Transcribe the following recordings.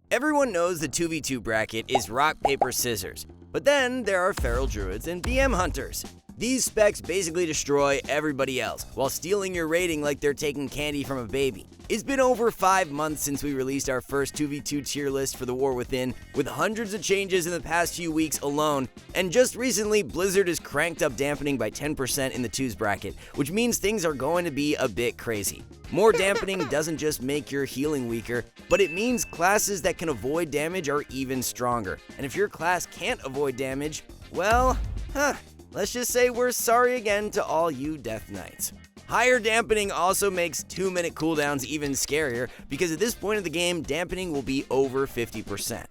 Everyone knows the 2v2 bracket is rock, paper, scissors, but then there are feral druids and BM hunters. These specs basically destroy everybody else, while stealing your rating like they're taking candy from a baby. It's been over 5 months since we released our first 2v2 tier list for the War Within, with hundreds of changes in the past few weeks alone, and just recently Blizzard has cranked up dampening by 10% in the 2s bracket, which means things are going to be a bit crazy. More dampening doesn't just make your healing weaker, but it means classes that can avoid damage are even stronger. And if your class can't avoid damage, well, let's just say we're sorry again to all you Death Knights. Higher dampening also makes 2-minute cooldowns even scarier, because at this point of the game, dampening will be over 50%.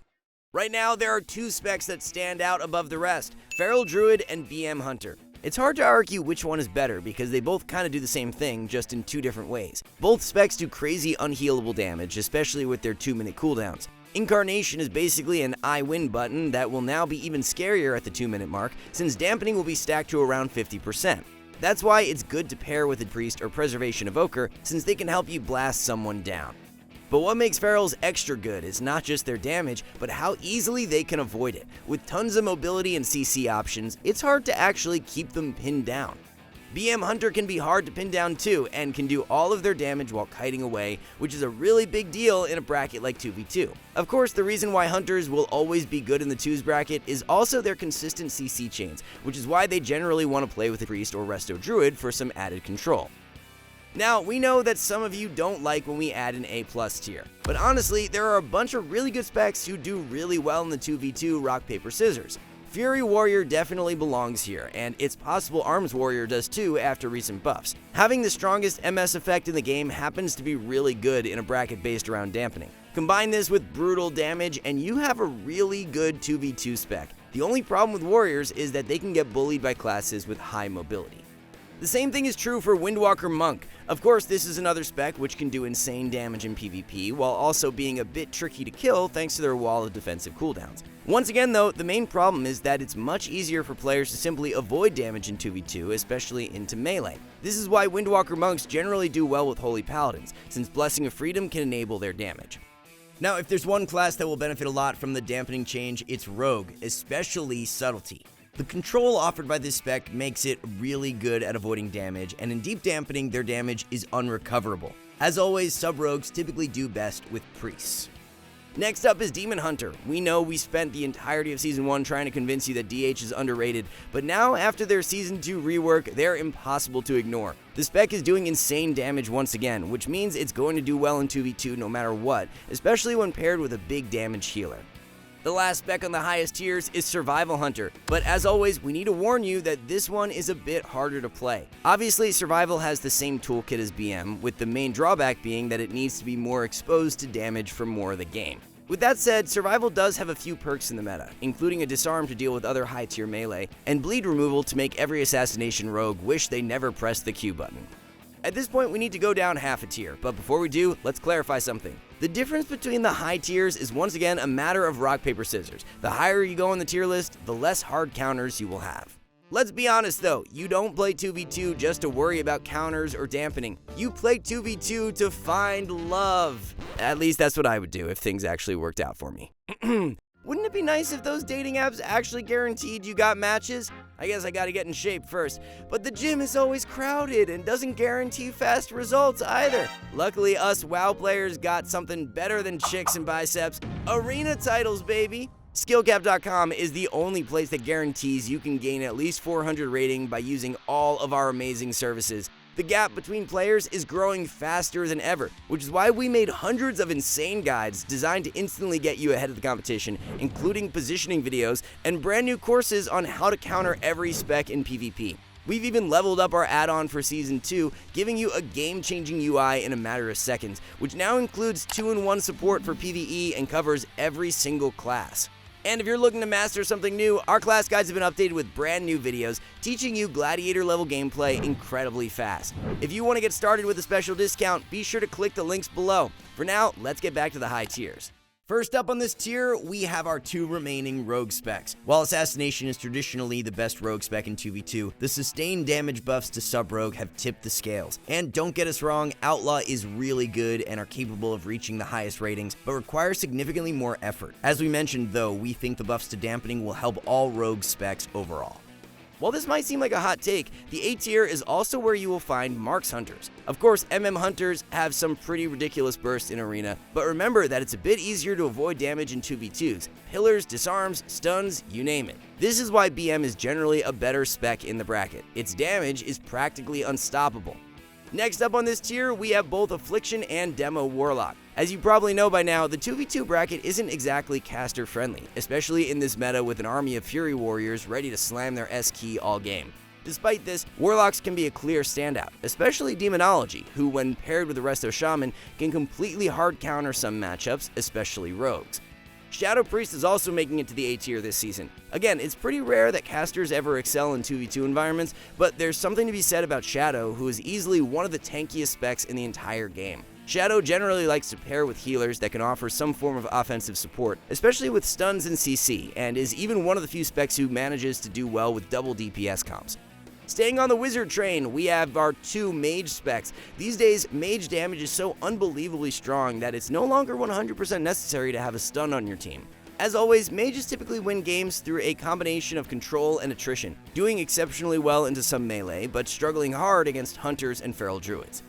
Right now, there are 2 specs that stand out above the rest: Feral Druid and BM Hunter. It's hard to argue which one is better, because they both kind of do the same thing, just in 2 different ways. Both specs do crazy unhealable damage, especially with their 2-minute cooldowns. Incarnation is basically an I win button that will now be even scarier at the 2-minute mark, since dampening will be stacked to around 50%. That's why it's good to pair with a priest or preservation evoker, since they can help you blast someone down. But what makes ferals extra good is not just their damage, but how easily they can avoid it. With tons of mobility and CC options, it's hard to actually keep them pinned down. BM Hunter can be hard to pin down too, and can do all of their damage while kiting away, which is a really big deal in a bracket like 2v2. Of course, the reason why Hunters will always be good in the 2s bracket is also their consistent CC chains, which is why they generally want to play with a Priest or Resto Druid for some added control. Now, we know that some of you don't like when we add an A+ tier, but honestly, there are a bunch of really good specs who do really well in the 2v2 rock, paper, scissors. Fury Warrior definitely belongs here, and it's possible Arms Warrior does too after recent buffs. Having the strongest MS effect in the game happens to be really good in a bracket based around dampening. Combine this with brutal damage and you have a really good 2v2 spec. The only problem with Warriors is that they can get bullied by classes with high mobility. The same thing is true for Windwalker Monk. Of course, this is another spec which can do insane damage in PvP, while also being a bit tricky to kill thanks to their wall of defensive cooldowns. Once again though, the main problem is that it's much easier for players to simply avoid damage in 2v2, especially into melee. This is why Windwalker Monks generally do well with Holy Paladins, since Blessing of Freedom can enable their damage. Now, if there's one class that will benefit a lot from the dampening change, it's Rogue, especially Subtlety. The control offered by this spec makes it really good at avoiding damage, and in deep dampening, their damage is unrecoverable. As always, sub-rogues typically do best with priests. Next up is Demon Hunter. We know we spent the entirety of Season 1 trying to convince you that DH is underrated, but now after their Season 2 rework, they're impossible to ignore. The spec is doing insane damage once again, which means it's going to do well in 2v2 no matter what, especially when paired with a big damage healer. The last spec on the highest tiers is Survival Hunter, but as always, we need to warn you that this one is a bit harder to play. Obviously, Survival has the same toolkit as BM, with the main drawback being that it needs to be more exposed to damage for more of the game. With that said, Survival does have a few perks in the meta, including a disarm to deal with other high tier melee, and bleed removal to make every assassination rogue wish they never pressed the Q button. At this point, we need to go down half a tier, but before we do, let's clarify something. The difference between the high tiers is once again a matter of rock, paper, scissors. The higher you go on the tier list, the less hard counters you will have. Let's be honest though, you don't play 2v2 just to worry about counters or dampening. You play 2v2 to find love. At least that's what I would do if things actually worked out for me. Wouldn't it be nice if those dating apps actually guaranteed you got matches? I guess I gotta get in shape first, but the gym is always crowded and doesn't guarantee fast results either. Luckily, us WoW players got something better than chicks and biceps: arena titles, baby! Skillcap.com is the only place that guarantees you can gain at least 400 rating by using all of our amazing services. The gap between players is growing faster than ever, which is why we made hundreds of insane guides designed to instantly get you ahead of the competition, including positioning videos and brand new courses on how to counter every spec in PvP. We've even leveled up our add-on for Season 2, giving you a game-changing UI in a matter of seconds, which now includes 2-in-1 support for PvE and covers every single class. And if you're looking to master something new, our class guides have been updated with brand new videos teaching you gladiator level gameplay incredibly fast. If you want to get started with a special discount, be sure to click the links below. For now, let's get back to the high tiers. First up on this tier, we have our two remaining rogue specs. While Assassination is traditionally the best rogue spec in 2v2, the sustained damage buffs to sub-rogue have tipped the scales. And don't get us wrong, Outlaw is really good and are capable of reaching the highest ratings, but require significantly more effort. As we mentioned though, we think the buffs to dampening will help all rogue specs overall. While this might seem like a hot take, the A tier is also where you will find Marks Hunters. Of course, Hunters have some pretty ridiculous bursts in Arena, but remember that it's a bit easier to avoid damage in 2v2s. Pillars, disarms, stuns, you name it. This is why BM is generally a better spec in the bracket. Its damage is practically unstoppable. Next up on this tier, we have both Affliction and Demo Warlock. As you probably know by now, the 2v2 bracket isn't exactly caster friendly, especially in this meta with an army of Fury Warriors ready to slam their S key all game. Despite this, Warlocks can be a clear standout, especially Demonology, who when paired with the Resto Shaman can completely hard counter some matchups, especially rogues. Shadow Priest is also making it to the A tier this season. Again, it's pretty rare that casters ever excel in 2v2 environments, but there's something to be said about Shadow, who is easily one of the tankiest specs in the entire game. Shadow generally likes to pair with healers that can offer some form of offensive support, especially with stuns and CC, and is even one of the few specs who manages to do well with double DPS comps. Staying on the wizard train, we have our two mage specs. These days, mage damage is so unbelievably strong that it's no longer 100% necessary to have a stun on your team. As always, mages typically win games through a combination of control and attrition, doing exceptionally well into some melee, but struggling hard against hunters and feral druids.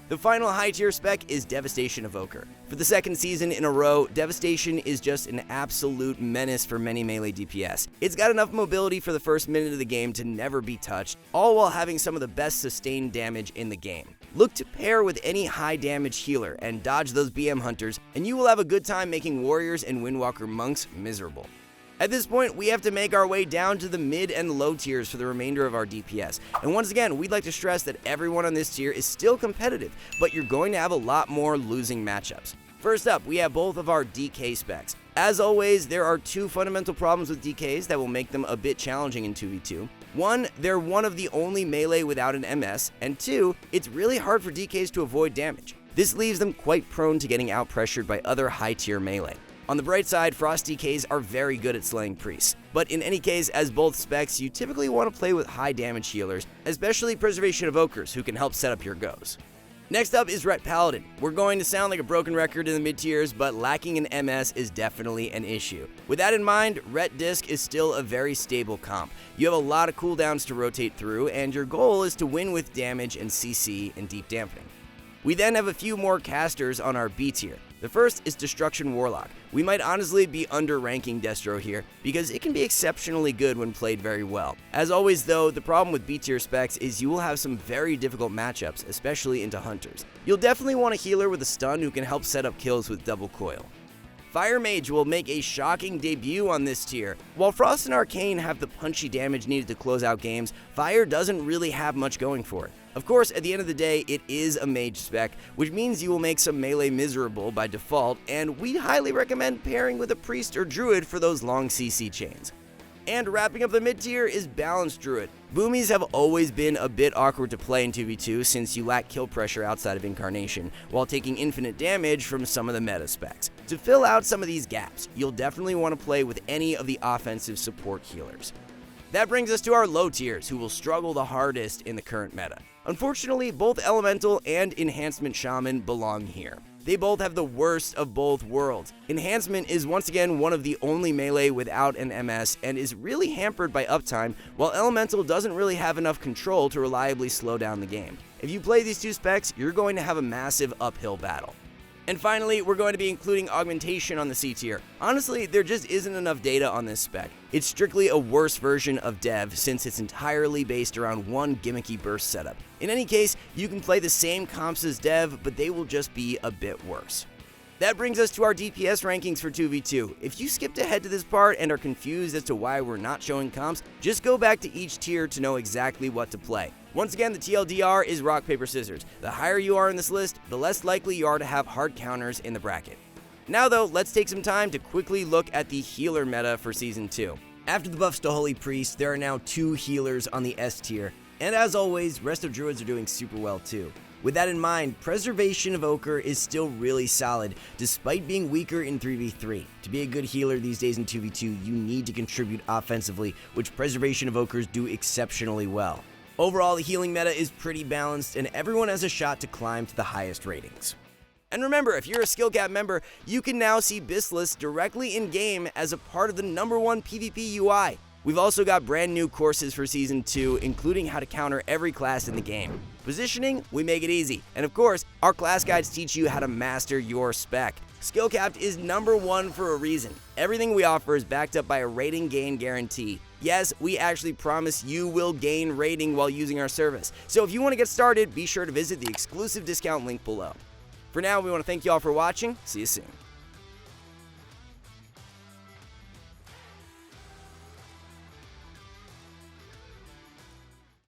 The final high tier spec is Devastation Evoker. For the second season in a row, Devastation is just an absolute menace for many melee DPS. It's got enough mobility for the first minute of the game to never be touched, all while having some of the best sustained damage in the game. Look to pair with any high damage healer and dodge those BM hunters, and you will have a good time making warriors and Windwalker monks miserable. At this point, we have to make our way down to the mid and low tiers for the remainder of our DPS. And once again, we'd like to stress that everyone on this tier is still competitive, but you're going to have a lot more losing matchups. First up, we have both of our DK specs. As always, there are two fundamental problems with DKs that will make them a bit challenging in 2v2. One, they're one of the only melee without an MS, and two, it's really hard for DKs to avoid damage. This leaves them quite prone to getting out-pressured by other high-tier melee. On the bright side, Frost DKs are very good at slaying priests, but in any case, as both specs, you typically want to play with high damage healers, especially Preservation Evokers, who can help set up your goes. Next up is Ret Paladin. We're going to sound like a broken record in the mid tiers, but lacking an MS is definitely an issue. With that in mind, Ret Disc is still a very stable comp. You have a lot of cooldowns to rotate through, and your goal is to win with damage and CC and deep dampening. We then have a few more casters on our B tier. The first is Destruction Warlock. We might honestly be under-ranking Destro here, because it can be exceptionally good when played very well. As always though, the problem with B tier specs is you will have some very difficult matchups, especially into hunters. You'll definitely want a healer with a stun who can help set up kills with double coil. Fire Mage will make a shocking debut on this tier. While Frost and Arcane have the punchy damage needed to close out games, Fire doesn't really have much going for it. Of course, at the end of the day, it is a mage spec, which means you will make some melee miserable by default, and we highly recommend pairing with a priest or druid for those long CC chains. And wrapping up the mid tier is Balanced Druid. Boomies have always been a bit awkward to play in 2v2 since you lack kill pressure outside of Incarnation, while taking infinite damage from some of the meta specs. To fill out some of these gaps, you'll definitely want to play with any of the offensive support healers. That brings us to our low tiers, who will struggle the hardest in the current meta. Unfortunately, both Elemental and Enhancement Shaman belong here. They both have the worst of both worlds. Enhancement is once again one of the only melee without an MS and is really hampered by uptime, while Elemental doesn't really have enough control to reliably slow down the game. If you play these two specs, you're going to have a massive uphill battle. And finally, we're going to be including Augmentation on the C tier. Honestly, there just isn't enough data on this spec. It's strictly a worse version of Dev since it's entirely based around one gimmicky burst setup. In any case, you can play the same comps as Dev, but they will just be a bit worse. That brings us to our DPS rankings for 2v2. If you skipped ahead to this part and are confused as to why we're not showing comps, just go back to each tier to know exactly what to play. Once again, the TLDR is rock, paper, scissors. The higher you are in this list, the less likely you are to have hard counters in the bracket. Now though, let's take some time to quickly look at the healer meta for Season 2. After the buffs to Holy Priest, there are now 2 healers on the S tier, and as always, rest of druids are doing super well too. With that in mind, Preservation Evoker is still really solid, despite being weaker in 3v3. To be a good healer these days in 2v2, you need to contribute offensively, which Preservation Evokers do exceptionally well. Overall, the healing meta is pretty balanced, and everyone has a shot to climb to the highest ratings. And remember, if you're a Skill Gap member, you can now see Bislis directly in-game as a part of the #1 PvP UI. We've also got brand new courses for Season 2, including how to counter every class in the game. Positioning, we make it easy. And of course, our class guides teach you how to master your spec. Skill Capped is #1 for a reason. Everything we offer is backed up by a rating gain guarantee. Yes, we actually promise you will gain rating while using our service. So if you want to get started, be sure to visit the exclusive discount link below. For now, we want to thank you all for watching. See you soon.